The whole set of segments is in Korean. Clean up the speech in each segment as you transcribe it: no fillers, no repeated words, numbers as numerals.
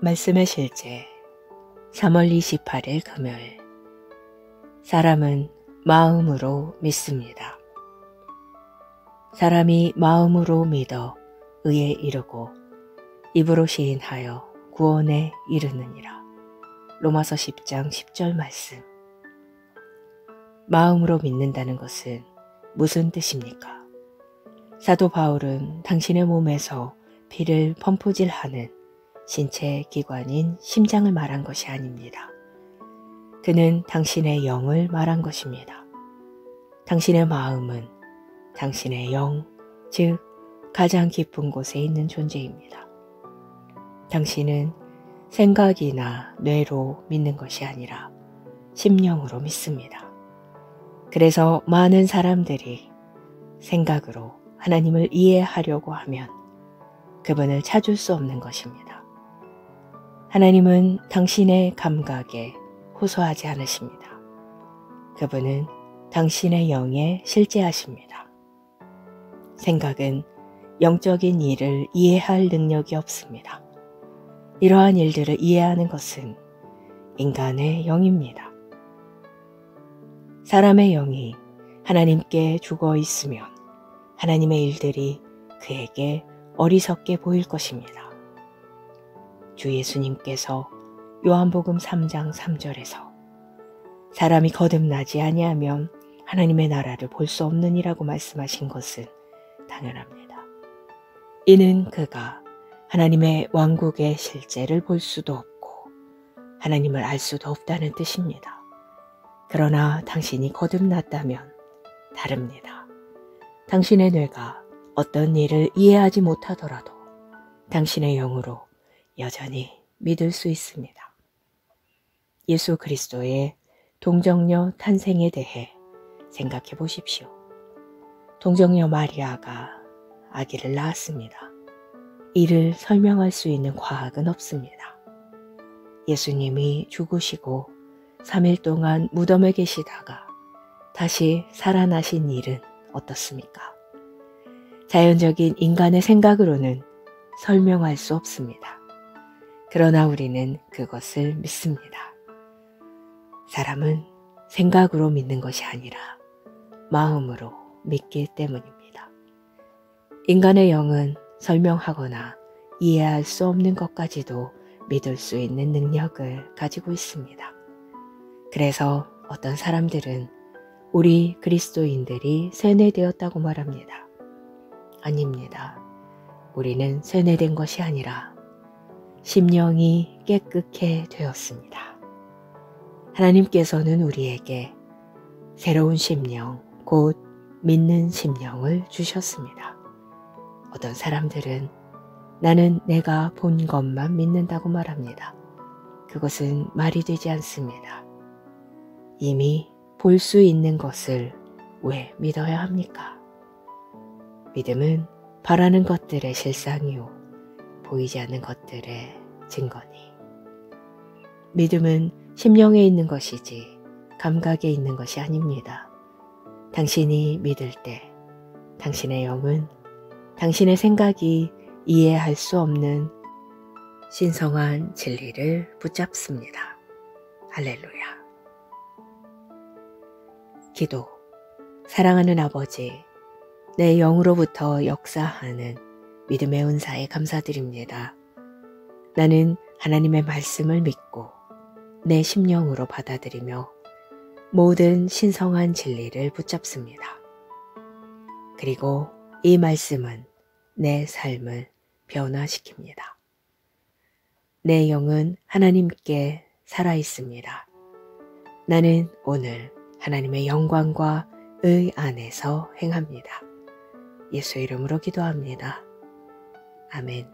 말씀의 실제 3월 28일 금요일. 사람은 마음으로 믿습니다. 사람이 마음으로 믿어 의에 이르고 입으로 시인하여 구원에 이르느니라. 로마서 10장 10절 말씀. 마음으로 믿는다는 것은 무슨 뜻입니까? 사도 바울은 당신의 몸에서 피를 펌프질하는 신체 기관인 심장을 말한 것이 아닙니다. 그는 당신의 영을 말한 것입니다. 당신의 마음은 당신의 영, 즉 가장 깊은 곳에 있는 존재입니다. 당신은 생각이나 뇌로 믿는 것이 아니라 심령으로 믿습니다. 그래서 많은 사람들이 생각으로 하나님을 이해하려고 하면 그분을 찾을 수 없는 것입니다. 하나님은 당신의 감각에 호소하지 않으십니다. 그분은 당신의 영에 실제하십니다. 생각은 영적인 일을 이해할 능력이 없습니다. 이러한 일들을 이해하는 것은 인간의 영입니다. 사람의 영이 하나님께 죽어 있으면 하나님의 일들이 그에게 어리석게 보일 것입니다. 주 예수님께서 요한복음 3장 3절에서 사람이 거듭나지 아니하면 하나님의 나라를 볼 수 없느니라고 말씀하신 것은 당연합니다. 이는 그가 하나님의 왕국의 실제를 볼 수도 없고 하나님을 알 수도 없다는 뜻입니다. 그러나 당신이 거듭났다면 다릅니다. 당신의 뇌가 어떤 일을 이해하지 못하더라도 당신의 영으로 여전히 믿을 수 있습니다. 예수 그리스도의 동정녀 탄생에 대해 생각해 보십시오. 동정녀 마리아가 아기를 낳았습니다. 이를 설명할 수 있는 과학은 없습니다. 예수님이 죽으시고 3일 동안 무덤에 계시다가 다시 살아나신 일은 어떻습니까? 자연적인 인간의 생각으로는 설명할 수 없습니다. 그러나 우리는 그것을 믿습니다. 사람은 생각으로 믿는 것이 아니라 마음으로 믿기 때문입니다. 인간의 영은 설명하거나 이해할 수 없는 것까지도 믿을 수 있는 능력을 가지고 있습니다. 그래서 어떤 사람들은 우리 그리스도인들이 세뇌되었다고 말합니다. 아닙니다. 우리는 세뇌된 것이 아니라 심령이 깨끗해 되었습니다. 하나님께서는 우리에게 새로운 심령, 곧 믿는 심령을 주셨습니다. 어떤 사람들은 나는 내가 본 것만 믿는다고 말합니다. 그것은 말이 되지 않습니다. 이미 볼 수 있는 것을 왜 믿어야 합니까? 믿음은 바라는 것들의 실상이요 보이지 않는 것들의 증거니. 믿음은 심령에 있는 것이지 감각에 있는 것이 아닙니다. 당신이 믿을 때 당신의 영은 당신의 생각이 이해할 수 없는 신성한 진리를 붙잡습니다. 할렐루야. 기도. 사랑하는 아버지, 내 영으로부터 역사하는 믿음의 은사에 감사드립니다. 나는 하나님의 말씀을 믿고 내 심령으로 받아들이며 모든 신성한 진리를 붙잡습니다. 그리고 이 말씀은 내 삶을 변화시킵니다. 내 영은 하나님께 살아있습니다. 나는 오늘 하나님의 영광과 의 안에서 행합니다. 예수 이름으로 기도합니다. 아멘.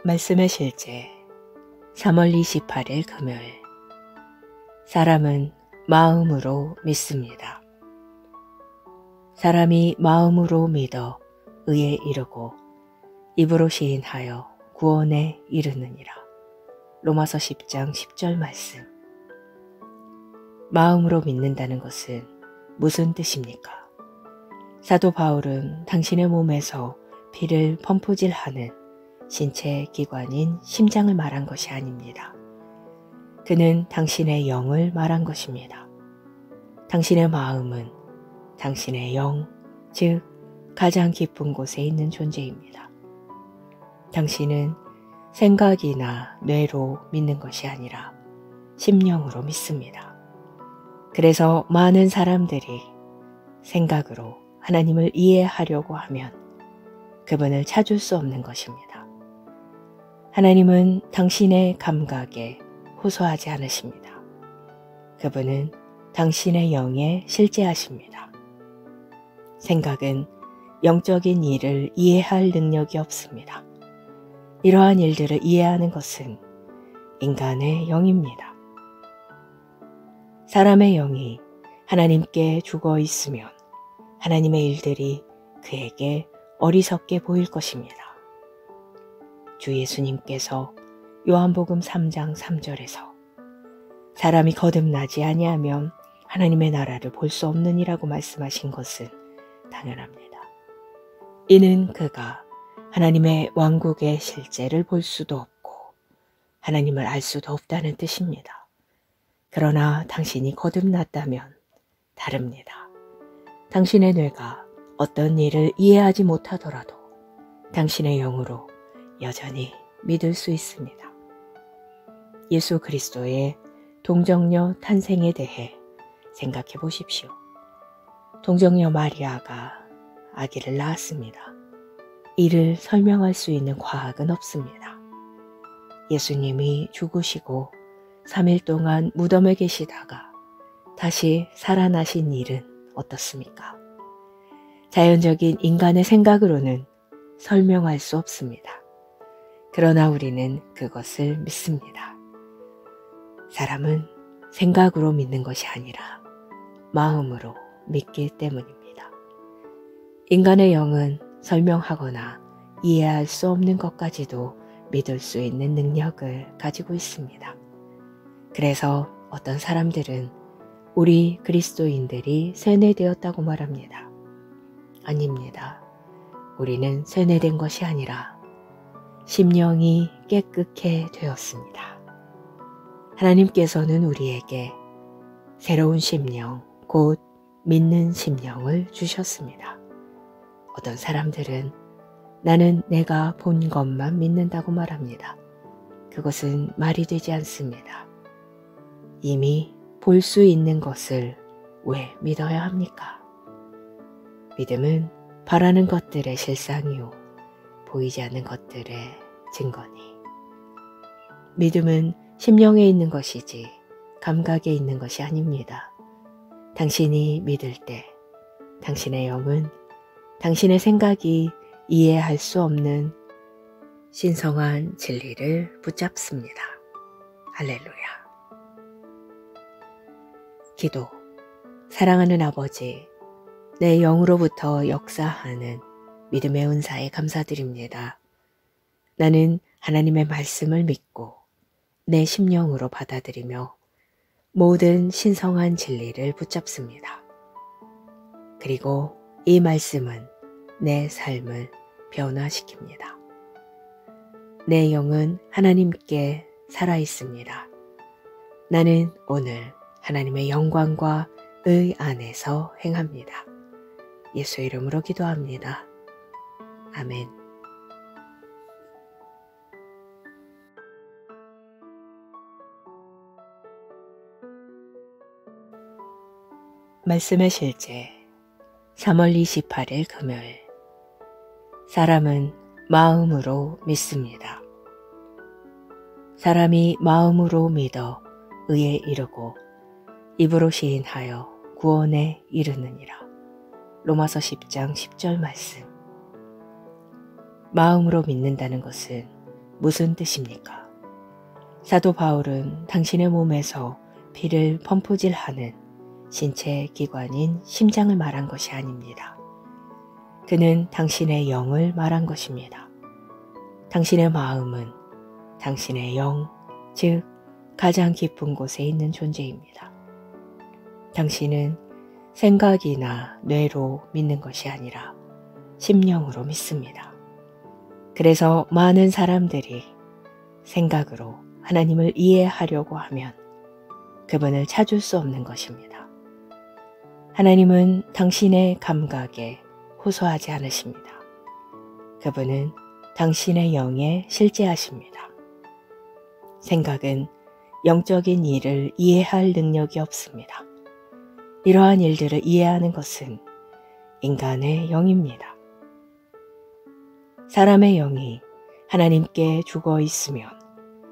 말씀의 실제 3월 28일 금요일. 사람은 마음으로 믿습니다. 사람이 마음으로 믿어 의에 이르고 입으로 시인하여 구원에 이르느니라. 로마서 10장 10절 말씀. 마음으로 믿는다는 것은 무슨 뜻입니까? 사도 바울은 당신의 몸에서 피를 펌프질하는 신체 기관인 심장을 말한 것이 아닙니다. 그는 당신의 영을 말한 것입니다. 당신의 마음은 당신의 영, 즉 가장 깊은 곳에 있는 존재입니다. 당신은 생각이나 뇌로 믿는 것이 아니라 심령으로 믿습니다. 그래서 많은 사람들이 생각으로 하나님을 이해하려고 하면 그분을 찾을 수 없는 것입니다. 하나님은 당신의 감각에 호소하지 않으십니다. 그분은 당신의 영에 실제하십니다. 생각은 영적인 일을 이해할 능력이 없습니다. 이러한 일들을 이해하는 것은 인간의 영입니다. 사람의 영이 하나님께 죽어 있으면 하나님의 일들이 그에게 어리석게 보일 것입니다. 주 예수님께서 요한복음 3장 3절에서 사람이 거듭나지 아니하면 하나님의 나라를 볼 수 없느니라고 말씀하신 것은 당연합니다. 이는 그가 하나님의 왕국의 실제를 볼 수도 없고 하나님을 알 수도 없다는 뜻입니다. 그러나 당신이 거듭났다면 다릅니다. 당신의 뇌가 어떤 일을 이해하지 못하더라도 당신의 영으로 여전히 믿을 수 있습니다. 예수 그리스도의 동정녀 탄생에 대해 생각해 보십시오. 동정녀 마리아가 아기를 낳았습니다. 이를 설명할 수 있는 과학은 없습니다. 예수님이 죽으시고 3일 동안 무덤에 계시다가 다시 살아나신 일은 어떻습니까? 자연적인 인간의 생각으로는 설명할 수 없습니다. 그러나 우리는 그것을 믿습니다. 사람은 생각으로 믿는 것이 아니라 마음으로 믿기 때문입니다. 인간의 영은 설명하거나 이해할 수 없는 것까지도 믿을 수 있는 능력을 가지고 있습니다. 그래서 어떤 사람들은 우리 그리스도인들이 세뇌되었다고 말합니다. 아닙니다. 우리는 세뇌된 것이 아니라 심령이 깨끗해 되었습니다. 하나님께서는 우리에게 새로운 심령, 곧 믿는 심령을 주셨습니다. 어떤 사람들은 나는 내가 본 것만 믿는다고 말합니다. 그것은 말이 되지 않습니다. 이미 볼 수 있는 것을 왜 믿어야 합니까? 믿음은 바라는 것들의 실상이요 보이지 않는 것들의 증거니. 믿음은 심령에 있는 것이지 감각에 있는 것이 아닙니다. 당신이 믿을 때 당신의 영은 당신의 생각이 이해할 수 없는 신성한 진리를 붙잡습니다. 할렐루야. 기도. 사랑하는 아버지, 내 영으로부터 역사하는 믿음의 은사에 감사드립니다. 나는 하나님의 말씀을 믿고 내 심령으로 받아들이며 모든 신성한 진리를 붙잡습니다. 그리고 이 말씀은 내 삶을 변화시킵니다. 내 영은 하나님께 살아있습니다. 나는 오늘 하나님의 영광과 의 안에서 행합니다. 예수 이름으로 기도합니다. 아멘. 말씀의 실제 3월 28일 금요일. 사람은 마음으로 믿습니다. 사람이 마음으로 믿어 의에 이르고 입으로 시인하여 구원에 이르느니라. 로마서 10장 10절 말씀. 마음으로 믿는다는 것은 무슨 뜻입니까? 사도 바울은 당신의 몸에서 피를 펌프질하는 신체 기관인 심장을 말한 것이 아닙니다. 그는 당신의 영을 말한 것입니다. 당신의 마음은 당신의 영, 즉 가장 깊은 곳에 있는 존재입니다. 당신은 생각이나 뇌로 믿는 것이 아니라 심령으로 믿습니다. 그래서 많은 사람들이 생각으로 하나님을 이해하려고 하면 그분을 찾을 수 없는 것입니다. 하나님은 당신의 감각에 호소하지 않으십니다. 그분은 당신의 영에 실제하십니다. 생각은 영적인 일을 이해할 능력이 없습니다. 이러한 일들을 이해하는 것은 인간의 영입니다. 사람의 영이 하나님께 죽어 있으면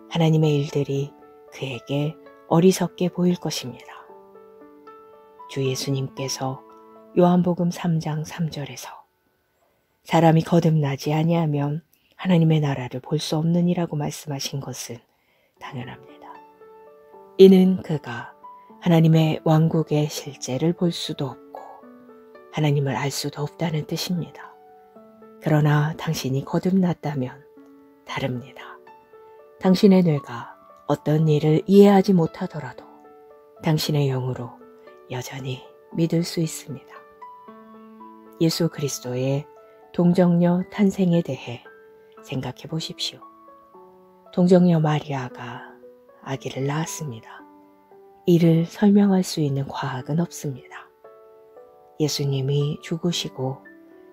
하나님의 일들이 그에게 어리석게 보일 것입니다. 주 예수님께서 요한복음 3장 3절에서 사람이 거듭나지 아니하면 하나님의 나라를 볼 수 없느니라고 말씀하신 것은 당연합니다. 이는 그가 하나님의 왕국의 실제를 볼 수도 없고 하나님을 알 수도 없다는 뜻입니다. 그러나 당신이 거듭났다면 다릅니다. 당신의 뇌가 어떤 일을 이해하지 못하더라도 당신의 영으로 여전히 믿을 수 있습니다. 예수 그리스도의 동정녀 탄생에 대해 생각해 보십시오. 동정녀 마리아가 아기를 낳았습니다. 이를 설명할 수 있는 과학은 없습니다. 예수님이 죽으시고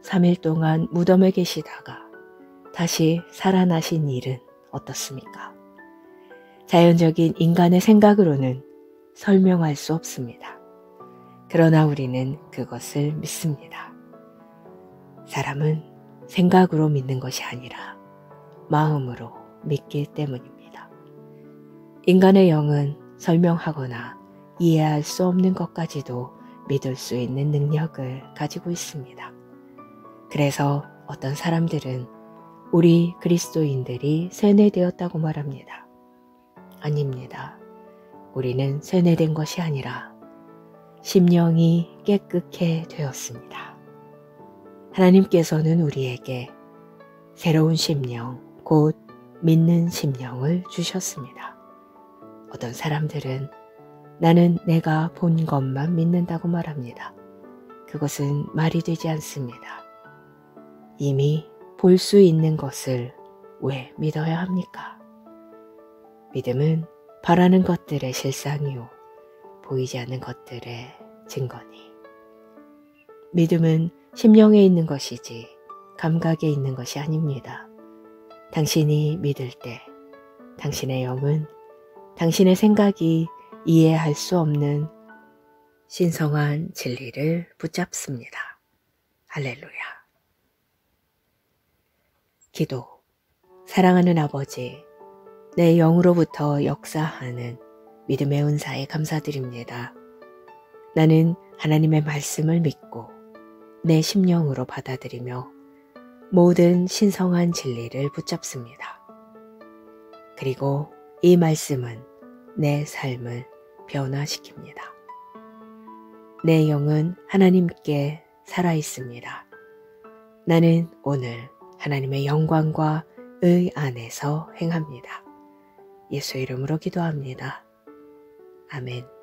3일 동안 무덤에 계시다가 다시 살아나신 일은 어떻습니까? 자연적인 인간의 생각으로는 설명할 수 없습니다. 그러나 우리는 그것을 믿습니다. 사람은 생각으로 믿는 것이 아니라 마음으로 믿기 때문입니다. 인간의 영은 설명하거나 이해할 수 없는 것까지도 믿을 수 있는 능력을 가지고 있습니다. 그래서 어떤 사람들은 우리 그리스도인들이 세뇌되었다고 말합니다. 아닙니다. 우리는 세뇌된 것이 아니라 심령이 깨끗해 되었습니다. 하나님께서는 우리에게 새로운 심령, 곧 믿는 심령을 주셨습니다. 어떤 사람들은 나는 내가 본 것만 믿는다고 말합니다. 그것은 말이 되지 않습니다. 이미 볼 수 있는 것을 왜 믿어야 합니까? 믿음은 바라는 것들의 실상이요 보이지 않는 것들의 증거니. 믿음은 심령에 있는 것이지 감각에 있는 것이 아닙니다. 당신이 믿을 때 당신의 영은 당신의 생각이 이해할 수 없는 신성한 진리를 붙잡습니다. 할렐루야. 기도. 사랑하는 아버지, 내 영으로부터 역사하는 믿음의 은사에 감사드립니다. 나는 하나님의 말씀을 믿고 내 심령으로 받아들이며 모든 신성한 진리를 붙잡습니다. 그리고 이 말씀은 내 삶을 변화시킵니다. 내 영은 하나님께 살아있습니다. 나는 오늘 하나님의 영광과 의 안에서 행합니다. 예수 이름으로 기도합니다. 아멘.